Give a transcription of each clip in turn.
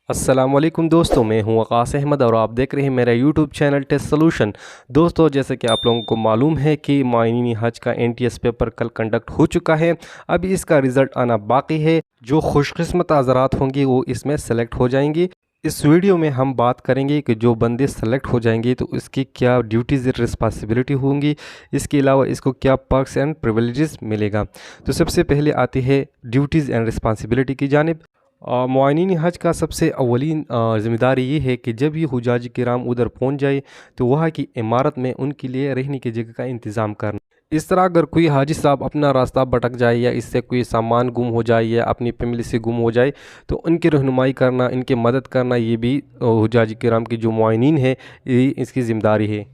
अस्सलामुअलैकुम दोस्तों, मैं हूं वक़ास अहमद और आप देख रहे हैं मेरा यूट्यूब चैनल टेस्ट सोल्यूशन। दोस्तों, जैसे कि आप लोगों को मालूम है कि माइनी हज का एनटीएस पेपर कल कंडक्ट हो चुका है। अभी इसका रिज़ल्ट आना बाकी है। जो खुशकिस्मत हज़रात होंगे वो इसमें सेलेक्ट हो जाएंगे। इस वीडियो में हम बात करेंगे कि जो बंदे सेलेक्ट हो जाएंगे तो इसकी क्या ड्यूटीज़ रिस्पॉन्सिबिलिटी होंगी, इसके अलावा इसको क्या पर्क्स एंड प्रिविलेजेस मिलेगा। तो सबसे पहले आती है ड्यूटीज़ एंड रिस्पॉन्सिबिलिटी की जानिब। मुआइनीन हज का सबसे अवलीन ज़िम्मेदारी ये है कि जब ये हुजाज किराम उधर पहुंच जाए तो वहाँ की इमारत में उनके लिए रहने की जगह का इंतज़ाम करना। इस तरह अगर कोई हाजी साहब अपना रास्ता भटक जाए या इससे कोई सामान गुम हो जाए या अपनी फैमिली से गुम हो जाए तो उनकी रहनुमाई करना, इनकी मदद करना, ये भी हुजाज किराम की जो मुआइनीन है ये इसकी ज़िम्मेदारी है।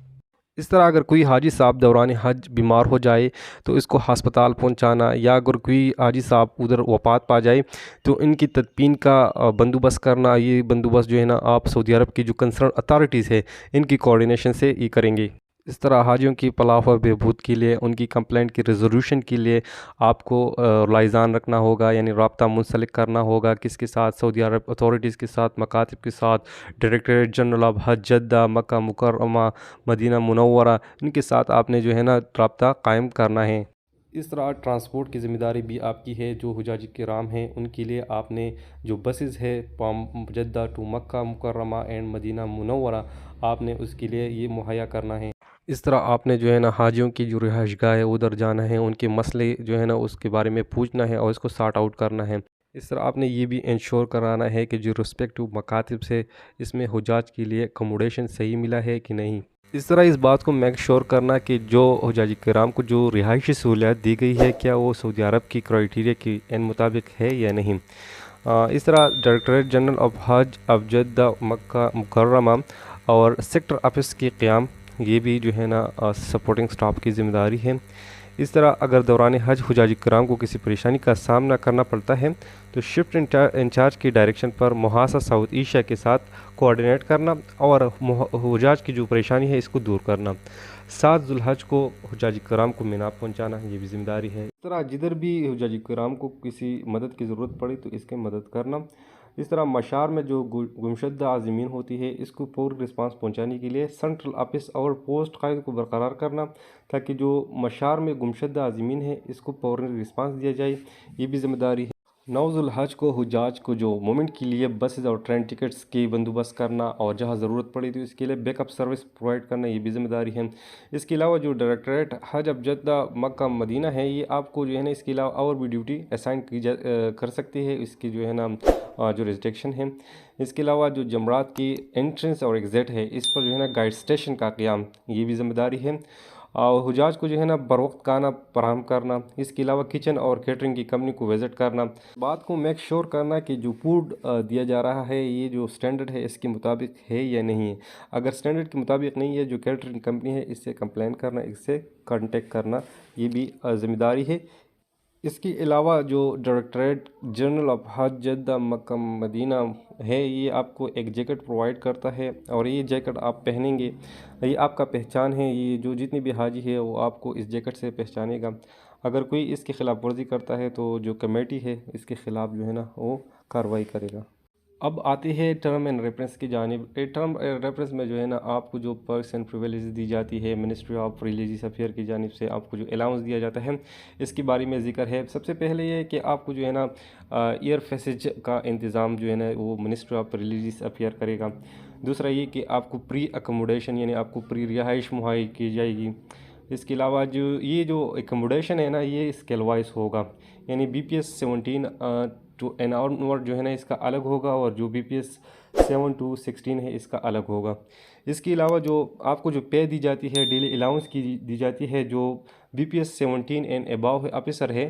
इस तरह अगर कोई हाजी साहब दौरान हज बीमार हो जाए तो इसको हस्पताल पहुंचाना, या अगर कोई हाजी साहब उधर वफ़ात पा जाए तो इनकी तदफीन का बंदोबस्त करना। ये बंदोबस्त जो है ना आप सऊदी अरब की जो कंसर्न अथॉरिटीज़ है इनकी कोऑर्डिनेशन से ये करेंगे। इस तरह हाजियों की फलाह व बहबूद के लिए, उनकी कंप्लेंट की रेजोल्यूशन के लिए आपको लाइजान रखना होगा, यानी रब्ता मुंसलिक करना होगा। किसके साथ? सऊदी अरब अथॉरिटीज़ के साथ, मकातिब के साथ, डायरेक्टरेट जनरल ऑफ हज जद्दा, मक्का मुकर्रमा, मदीना मुनव्वरा, इनके साथ आपने जो है ना रब्ता कायम करना है। इस तरह ट्रांसपोर्ट की ज़िम्मेदारी भी आपकी है। जो हुजाजी किराम हैं उनके लिए आपने जो बसेस है Jeddah to Makkah Mukarramah and Madinah Munawwarah, आपने उसके लिए ये मुहैया करना है। इस तरह आपने जो है ना हाजियों की जो रिहाइशगाह है उधर जाना है, उनके मसले जो है ना उसके बारे में पूछना है और इसको सॉर्ट आउट करना है। इस तरह आपने ये भी इंश्योर कराना है कि जो रिस्पेक्टिव मकातिब से इसमें हुजाज के लिए अकोमोडेशन सही मिला है कि नहीं। इस तरह इस बात को मेक श्योर करना कि जो हुजाज किराम को जो रिहायशी सहूलियत दी गई है क्या वो सऊदी अरब की क्राइटेरिया के मुताबिक है या नहीं। इस तरह डायरेक्टरेट जनरल ऑफ हज ऑफ जद्दा मक्का मुकर्रमा और सेक्टर ऑफिस के क़याम, ये भी जो है ना सपोर्टिंग स्टाफ की ज़िम्मेदारी है। इस तरह अगर दौरान हज हुजाज किराम को किसी परेशानी का सामना करना पड़ता है तो शिफ्ट इंचार्ज की डायरेक्शन पर मुहासा साउथ एशिया के साथ कोऑर्डिनेट करना और हुजाज की जो परेशानी है इसको दूर करना। 7 जुल्हज को हुजाज किराम को मीना पहुंचाना, ये भी ज़िम्मेदारी है। इस तरह जिधर भी हुजाज किराम को किसी मदद की ज़रूरत पड़े तो इसकी मदद करना। इस तरह मशार में जो गुमशुदा आज़मीन होती है इसको पूरी रिस्पांस पहुंचाने के लिए सेंट्रल ऑफिस और पोस्ट कायद को बरकरार करना, ताकि जो मशार में गुमशुदा आज़मीन है इसको फौरन रिस्पांस दिया जाए, ये भी ज़िम्मेदारी है। 9 जुल्हज को हुजाज को जो मूवमेंट के लिए बसेस और ट्रेन टिकट्स की बंदोबस्त करना और जहां ज़रूरत पड़ी तो इसके लिए बैकअप सर्विस प्रोवाइड करना, ये भी ज़िम्मेदारी है। इसके अलावा जो डायरेक्टरेट हज अब जद्दा मक्का मदीना है ये आपको जो है ना इसके अलावा और भी ड्यूटी असाइन कर सकती है। इसकी जो है ना जो रिस्ट्रिक्शन है। इसके अलावा जो जमरात की एंट्रेंस और एग्ज़िट है इस पर जो है ना गाइड स्टेशन का क़याम, ये भी ज़िम्मेदारी है। और हुजाज को जो है ना बरोक्त खाना फराहम करना। इसके अलावा किचन और केटरिंग की कंपनी को विज़िट करना। बात को मेक श्योर करना कि जो फूड दिया जा रहा है ये जो स्टैंडर्ड है इसके मुताबिक है या नहीं है। अगर स्टैंडर्ड के मुताबिक नहीं है, जो केटरिंग कंपनी है इससे कंप्लेन करना, इससे कांटेक्ट करना, ये भी ज़िम्मेदारी है। इसके अलावा जो डायरेक्टरेट जनरल ऑफ हज जद्दा मक्का मदीना है ये आपको एक जैकेट प्रोवाइड करता है और ये जैकेट आप पहनेंगे, ये आपका पहचान है। ये जो जितनी भी हाजी है वो आपको इस जैकेट से पहचानेगा। अगर कोई इसकी खिलाफ वर्जी करता है तो जो कमेटी है इसके ख़िलाफ़ जो है ना वो कार्रवाई करेगा। अब आती है टर्म एंड रेफरेंस की जानिब। टर्म रेफरेंस में जो है ना आपको जो पर्क्स एंड प्रिविलेज दी जाती है मिनिस्ट्री ऑफ रिलीजियस अफेयर की जानिब से, आपको जो अलाउंस दिया जाता है इसके बारे में ज़िक्र है। सबसे पहले ये कि आपको जो है ना एयर पैसेज का इंतज़ाम जो है ना वो मिनिस्ट्री ऑफ रिलीजियस अफेयर करेगा। दूसरा ये कि आपको प्री अकोमोडेशन यानी आपको प्री रिहाइश मुहैया की जाएगी। इसके अलावा जो एकोमोडेशन है ना ये स्केल वाइज होगा, यानी BPS 17 टू एन ऑनवर्ड जो है ना इसका अलग होगा और जो BPS 7 टू 16 है इसका अलग होगा। इसके अलावा जो आपको जो पे दी जाती है डेली अलाउंस की दी जाती है, जो BPS 17 एंड अबाव ऑफिसर है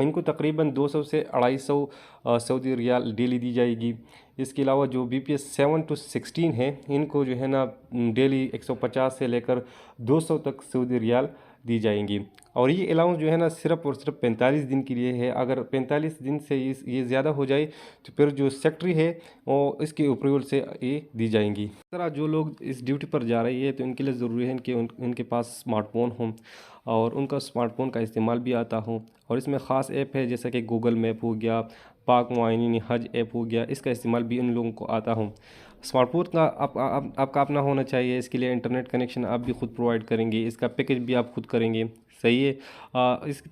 इनको तकरीबन 200 से 250 सऊदी रियाल डेली दी जाएगी। इसके अलावा जो BPS 7 टू 16 है इनको जो है ना डेली 150 से लेकर 200 तक सऊदी रियाल दी जाएंगी। और ये अलाउंस जो है ना सिर्फ और सिर्फ 45 दिन के लिए है। अगर 45 दिन से ये ज़्यादा हो जाए तो फिर जो सेक्रेटरी है वो इसके अप्रूवल से ये दी जाएंगी। इस तरह जो लोग इस ड्यूटी पर जा रही है तो इनके लिए ज़रूरी है कि उनके पास स्मार्टफोन हो और उनका स्मार्टफोन का इस्तेमाल भी आता हो। और इसमें ख़ास ऐप है जैसे कि गूगल मैप हो गया, पाक मुआइनीन हज ऐप हो गया, इसका इस्तेमाल भी इन लोगों को आता हो। स्मार्टफोन का आपका अपना होना चाहिए। इसके लिए इंटरनेट कनेक्शन आप भी खुद प्रोवाइड करेंगे, इसका पैकेज भी आप खुद करेंगे, सही है।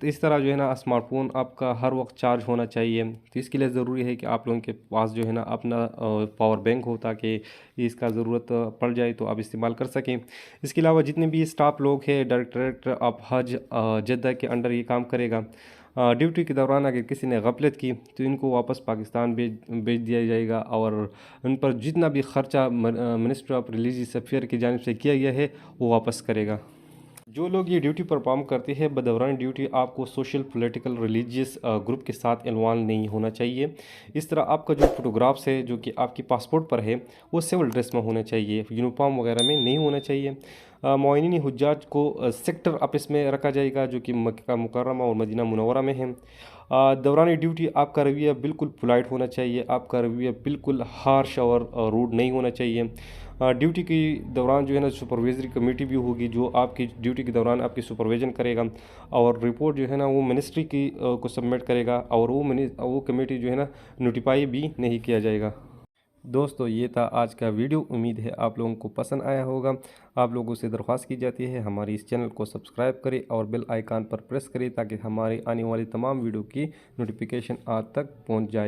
इस तरह जो है ना स्मार्टफोन आपका हर वक्त चार्ज होना चाहिए। तो इसके लिए ज़रूरी है कि आप लोगों के पास जो है ना अपना पावर बैंक हो, ताकि इसका ज़रूरत पड़ जाए तो आप इस्तेमाल कर सकें। इसके अलावा जितने भी स्टाफ लोग हैं, डायरेक्टर ऑफ हज जद्दा के अंडर ये काम करेगा, ड्यूटी के दौरान अगर किसी ने गफलत की तो इनको वापस पाकिस्तान भेज दिया जाएगा, और उन पर जितना भी ख़र्चा मिनिस्ट्री ऑफ रिलीजियस अफेयर की जानिब से किया गया है वो वापस करेगा। जो लोग ये ड्यूटी परफॉर्म करते हैं, बदौरान ड्यूटी आपको सोशल पॉलिटिकल रिलीजियस ग्रुप के साथ इन्वॉल्व नहीं होना चाहिए। इस तरह आपका जो फोटोग्राफ्स है जो कि आपकी पासपोर्ट पर है वो सिविल ड्रेस में होना चाहिए, यूनिफॉर्म वगैरह में नहीं होना चाहिए। मुआइनीन हुज्जाज को सेक्टर ऑफिस में रखा जाएगा जो कि मक्का मुकर्रमा और मदीना मुनव्वरा में है। दौरान ड्यूटी आपका रवैया बिल्कुल पोलाइट होना चाहिए, आपका रवैया बिल्कुल हार्श और रूड नहीं होना चाहिए। ड्यूटी के दौरान जो है ना सुपरवाइजरी कमेटी भी होगी जो आपकी ड्यूटी के दौरान आपकी सुपरविजन करेगा, और रिपोर्ट जो है ना वो मिनिस्ट्री की को सबमिट करेगा, और वो कमेटी जो है ना नोटिफाई भी नहीं किया जाएगा। दोस्तों ये था आज का वीडियो, उम्मीद है आप लोगों को पसंद आया होगा। आप लोगों से दरख्वास्त की जाती है हमारी इस चैनल को सब्सक्राइब करें और बेल आइकन पर प्रेस करें ताकि हमारी आने वाली तमाम वीडियो की नोटिफिकेशन आप तक पहुंच जाए।